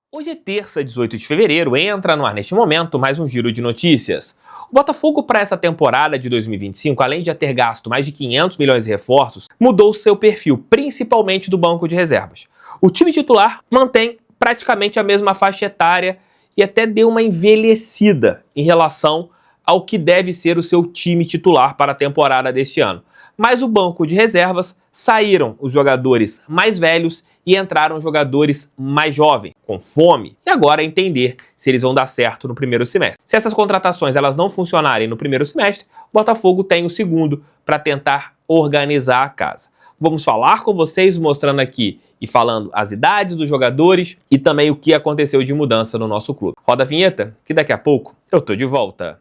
Hoje é terça, 18 de fevereiro, entra no ar neste momento mais um giro de notícias. O Botafogo para essa temporada de 2025, além de já ter gasto mais de 500 milhões de reforços, mudou seu perfil, principalmente do banco de reservas. O time titular mantém praticamente a mesma faixa etária e até deu uma envelhecida em relação ao que deve ser o seu time titular para a temporada deste ano. Mas o banco de reservas saíram os jogadores mais velhos e entraram jogadores mais jovens, com fome, e agora é entender se eles vão dar certo no primeiro semestre. Se essas contratações elas não funcionarem no primeiro semestre, o Botafogo tem o segundo para tentar organizar a casa. Vamos falar com vocês, mostrando aqui e falando as idades dos jogadores e também o que aconteceu de mudança no nosso clube. Roda a vinheta, que daqui a pouco eu tô de volta.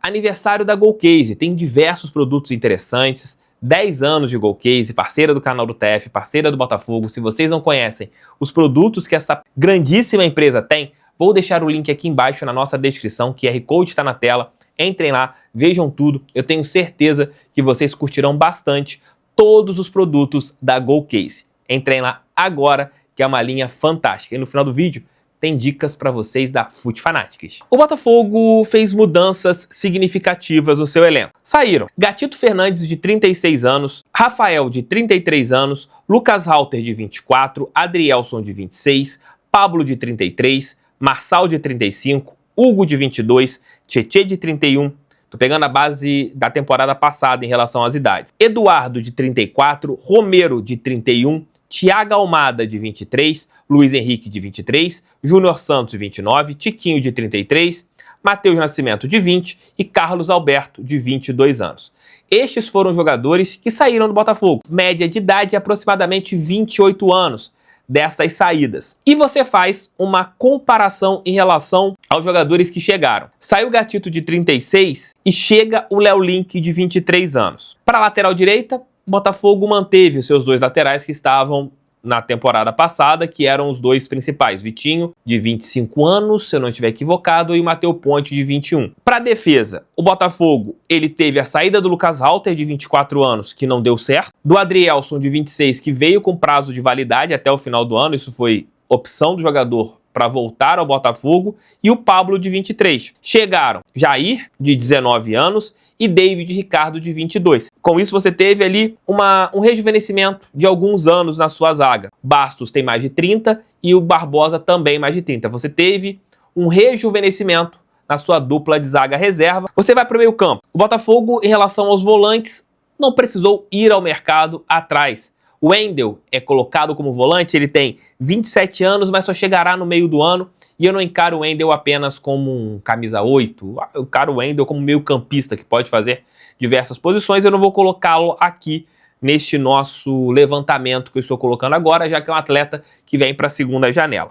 Aniversário da Golcase, tem diversos produtos interessantes, 10 anos de Golcase, parceira do canal do TF, parceira do Botafogo. Se vocês não conhecem os produtos que essa grandíssima empresa tem, vou deixar o link aqui embaixo na nossa descrição, QR Code está na tela, entrem lá, vejam tudo, eu tenho certeza que vocês curtirão bastante todos os produtos da Golcase. Entrem lá agora, que é uma linha fantástica. E no final do vídeo, tem dicas para vocês da Fut Fanatics. O Botafogo fez mudanças significativas no seu elenco. Saíram Gatito Fernandes, de 36 anos, Rafael, de 33 anos, Lucas Halter, de 24, Adrielson, de 26, Pablo, de 33, Marçal, de 35, Hugo, de 22, Tietê, de 31, tô pegando a base da temporada passada em relação às idades, Eduardo, de 34, Romero, de 31, Thiago Almada, de 23, Luiz Henrique, de 23, Júnior Santos, de 29, Tiquinho, de 33, Matheus Nascimento, de 20 e Carlos Alberto, de 22 anos. Estes foram jogadores que saíram do Botafogo. Média de idade aproximadamente 28 anos dessas saídas. E você faz uma comparação em relação aos jogadores que chegaram. Saiu o Gatito, de 36 e chega o Léo Link, de 23 anos. Para a lateral direita, o Botafogo manteve os seus dois laterais que estavam na temporada passada, que eram os dois principais, Vitinho, de 25 anos, se eu não estiver equivocado, e o Matheus Ponte, de 21. Para a defesa, o Botafogo ele teve a saída do Lucas Halter, de 24 anos, que não deu certo, do Adrielson, de 26, que veio com prazo de validade até o final do ano, isso foi opção do jogador para voltar ao Botafogo, e o Pablo, de 23. Chegaram Jair, de 19 anos, e David Ricardo, de 22. Com isso, você teve ali um rejuvenescimento de alguns anos na sua zaga. Bastos tem mais de 30 e o Barbosa também mais de 30. Você teve um rejuvenescimento na sua dupla de zaga reserva. Você vai para o meio campo. O Botafogo, em relação aos volantes, não precisou ir ao mercado atrás. O Wendel é colocado como volante, ele tem 27 anos, mas só chegará no meio do ano. E eu não encaro o Wendel apenas como um camisa 8, eu encaro o Wendel como meio campista, que pode fazer diversas posições. Eu não vou colocá-lo aqui neste nosso levantamento que eu estou colocando agora, já que é um atleta que vem para a segunda janela.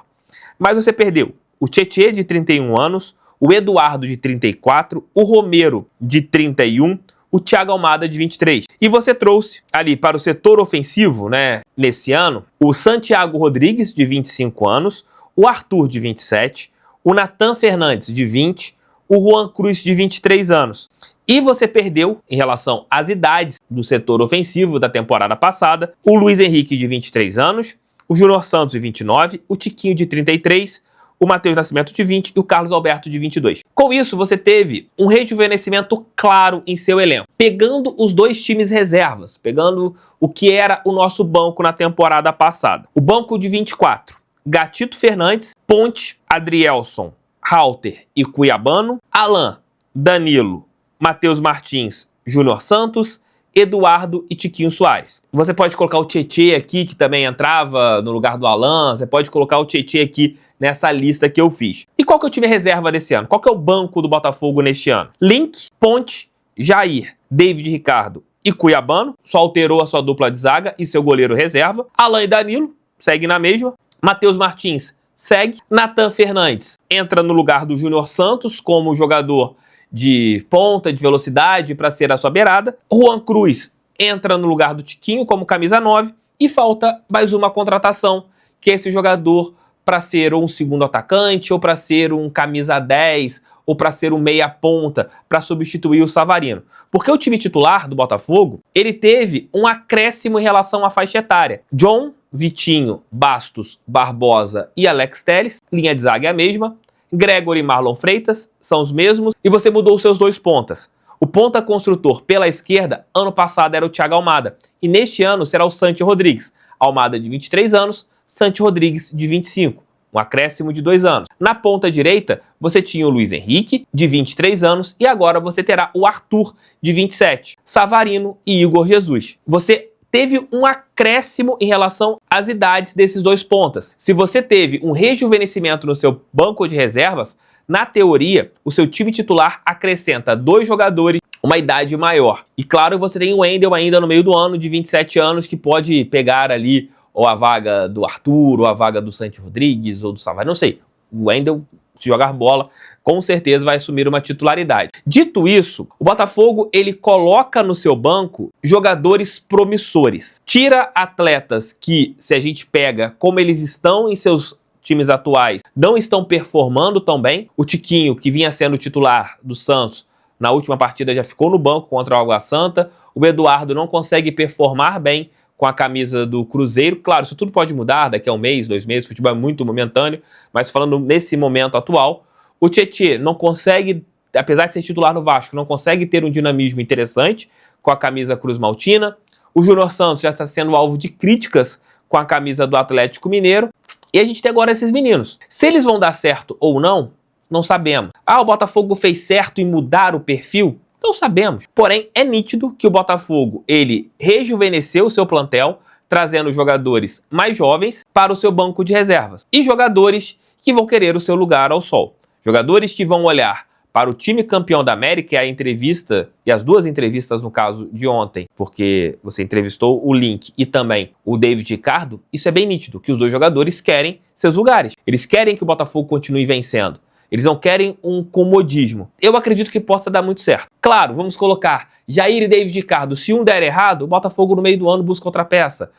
Mas você perdeu o Tietê, de 31 anos, o Eduardo, de 34, o Romero, de 31, o Thiago Almada, de 23. E você trouxe ali para o setor ofensivo, né, nesse ano, o Santiago Rodrigues, de 25 anos, o Arthur, de 27, o Nathan Fernandes, de 20, o Juan Cruz, de 23 anos. E você perdeu, em relação às idades do setor ofensivo da temporada passada, o Luiz Henrique, de 23 anos, o Júnior Santos, de 29, o Tiquinho, de 33, o Matheus Nascimento, de 20 e o Carlos Alberto, de 22. Com isso, você teve um rejuvenescimento claro em seu elenco, pegando os dois times reservas, pegando o que era o nosso banco na temporada passada. O banco de 24, Gatito Fernandes, Ponte, Adrielson, Halter e Cuiabano, Alan, Danilo, Matheus Martins, Júnior Santos, Eduardo e Tiquinho Soares. Você pode colocar o Tietê aqui, que também entrava no lugar do Alan. Você pode colocar o Tietê aqui nessa lista que eu fiz. E qual que é o time reserva desse ano? Qual que é o banco do Botafogo neste ano? Link, Ponte, Jair, David Ricardo e Cuiabano. Só alterou a sua dupla de zaga e seu goleiro reserva. Alan e Danilo, segue na mesma. Matheus Martins, segue. Nathan Fernandes entra no lugar do Júnior Santos como jogador de ponta, de velocidade, para ser a sua beirada. Juan Cruz entra no lugar do Tiquinho como camisa 9 e falta mais uma contratação, que é esse jogador para ser ou um segundo atacante, ou para ser um camisa 10, ou para ser um meia ponta, para substituir o Savarino. Porque o time titular do Botafogo, ele teve um acréscimo em relação à faixa etária. John, Vitinho, Bastos, Barbosa e Alex Telles, linha de zaga é a mesma. Gregory e Marlon Freitas são os mesmos, e você mudou os seus 2 pontas. O ponta construtor pela esquerda, ano passado era o Thiago Almada, e neste ano será o Santi Rodrigues. Almada de 23 anos, Santi Rodrigues de 25, um acréscimo de 2 anos. Na ponta direita, você tinha o Luiz Henrique, de 23 anos, e agora você terá o Arthur, de 27, Savarino e Igor Jesus. Você teve um acréscimo em relação às idades desses 2 pontas. Se você teve um rejuvenescimento no seu banco de reservas, na teoria, o seu time titular acrescenta 2 jogadores, uma idade maior. E claro, você tem o Wendel ainda no meio do ano, de 27 anos, que pode pegar ali ou a vaga do Arthur, ou a vaga do Santi Rodrigues, ou do Savarino, não sei. O Wendel, se jogar bola, com certeza vai assumir uma titularidade. Dito isso, o Botafogo, ele coloca no seu banco jogadores promissores. Tira atletas que, se a gente pega como eles estão em seus times atuais, não estão performando tão bem. O Tiquinho, que vinha sendo titular do Santos, na última partida já ficou no banco contra o Água Santa. O Eduardo não consegue performar bem com a camisa do Cruzeiro. Claro, isso tudo pode mudar daqui a 1 mês, 2 meses, o futebol é muito momentâneo, mas falando nesse momento atual, o Tietê não consegue, apesar de ser titular no Vasco, não consegue ter um dinamismo interessante com a camisa Cruz Maltina. O Júnior Santos já está sendo alvo de críticas com a camisa do Atlético Mineiro. E a gente tem agora esses meninos. Se eles vão dar certo ou não, não sabemos. O Botafogo fez certo em mudar o perfil? Não sabemos. Porém, é nítido que o Botafogo, ele rejuvenesceu o seu plantel, trazendo jogadores mais jovens para o seu banco de reservas. E jogadores que vão querer o seu lugar ao sol. Jogadores que vão olhar para o time campeão da América, e a entrevista, e as 2 entrevistas no caso de ontem, porque você entrevistou o Link e também o David Ricardo, isso é bem nítido, que os 2 jogadores querem seus lugares. Eles querem que o Botafogo continue vencendo. Eles não querem um comodismo. Eu acredito que possa dar muito certo. Claro, vamos colocar Jair e David Ricardo. Se um der errado, o Botafogo no meio do ano busca outra peça.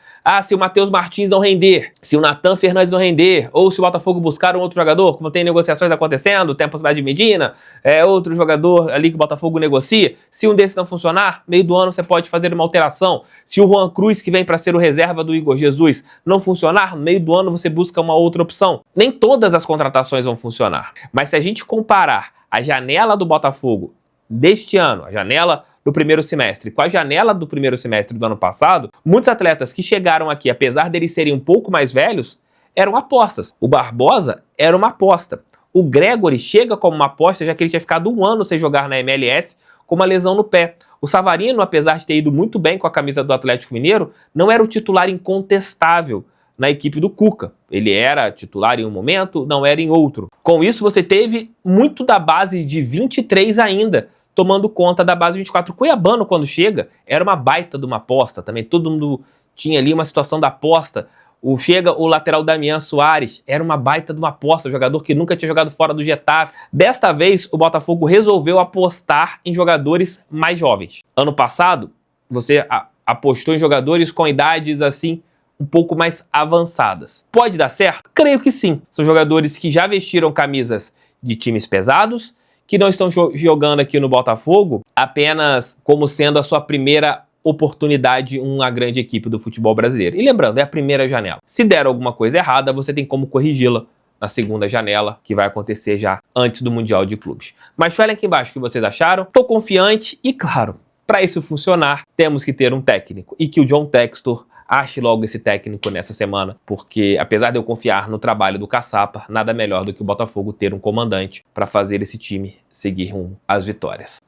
Se o Matheus Martins não render, se o Natan Fernandes não render, ou se o Botafogo buscar um outro jogador, como tem negociações acontecendo, o Tempos vai de Medina, outro jogador ali que o Botafogo negocia, se um desses não funcionar, meio do ano você pode fazer uma alteração. Se o Juan Cruz, que vem para ser o reserva do Igor Jesus, não funcionar, meio do ano você busca uma outra opção. Nem todas as contratações vão funcionar. Mas se a gente comparar a janela do Botafogo deste ano, a janela do primeiro semestre, com a janela do primeiro semestre do ano passado, muitos atletas que chegaram aqui, apesar deles serem um pouco mais velhos, eram apostas. O Barbosa era uma aposta. O Gregory chega como uma aposta, já que ele tinha ficado 1 ano sem jogar na MLS, com uma lesão no pé. O Savarino, apesar de ter ido muito bem com a camisa do Atlético Mineiro, não era o titular incontestável na equipe do Cuca. Ele era titular em um momento, não era em outro. Com isso, você teve muito da base de 23 ainda, tomando conta da base 24. O Cuiabano, quando chega, era uma baita de uma aposta. Também todo mundo tinha ali uma situação da aposta. Chega o lateral Damian Soares, era uma baita de uma aposta, jogador que nunca tinha jogado fora do Getafe. Desta vez, o Botafogo resolveu apostar em jogadores mais jovens. Ano passado, você apostou em jogadores com idades assim um pouco mais avançadas. Pode dar certo? Creio que sim. São jogadores que já vestiram camisas de times pesados, que não estão jogando aqui no Botafogo apenas como sendo a sua primeira oportunidade em uma grande equipe do futebol brasileiro. E lembrando, é a primeira janela. Se der alguma coisa errada, você tem como corrigi-la na segunda janela, que vai acontecer já antes do Mundial de Clubes. Mas falem aqui embaixo o que vocês acharam. Estou confiante e, claro, para isso funcionar, temos que ter um técnico. E que o John Textor ache logo esse técnico nessa semana, porque apesar de eu confiar no trabalho do Caçapa, nada melhor do que o Botafogo ter um comandante para fazer esse time seguir rumo às vitórias.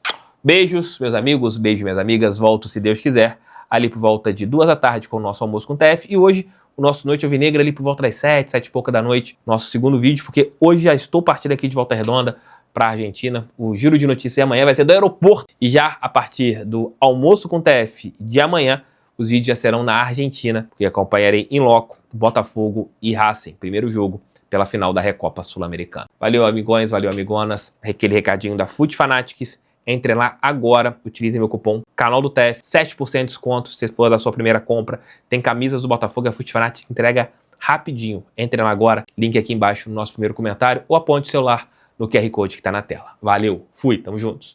Beijos, meus amigos, beijos, minhas amigas. Volto, se Deus quiser, ali por volta de 2 da tarde com o nosso almoço com o TF. E hoje, o nosso Noite Alvinegra ali por volta das 7, 7 e pouca da noite. Nosso segundo vídeo, porque hoje já estou partindo aqui de Volta Redonda para a Argentina. O giro de notícias amanhã vai ser do aeroporto. E já a partir do almoço com o TF de amanhã, os vídeos já serão na Argentina, porque acompanharei em loco Botafogo e Racing, primeiro jogo pela final da Recopa Sul-Americana. Valeu, amigões, valeu, amigonas. Aquele recadinho da Foot Fanatics. Entre lá agora, utilizem meu cupom Canal do TF, 7% de desconto se for da sua primeira compra. Tem camisas do Botafogo, a Foot Fanatics entrega rapidinho. Entre lá agora, link aqui embaixo no nosso primeiro comentário, ou aponte o celular no QR Code que está na tela. Valeu, fui, tamo juntos.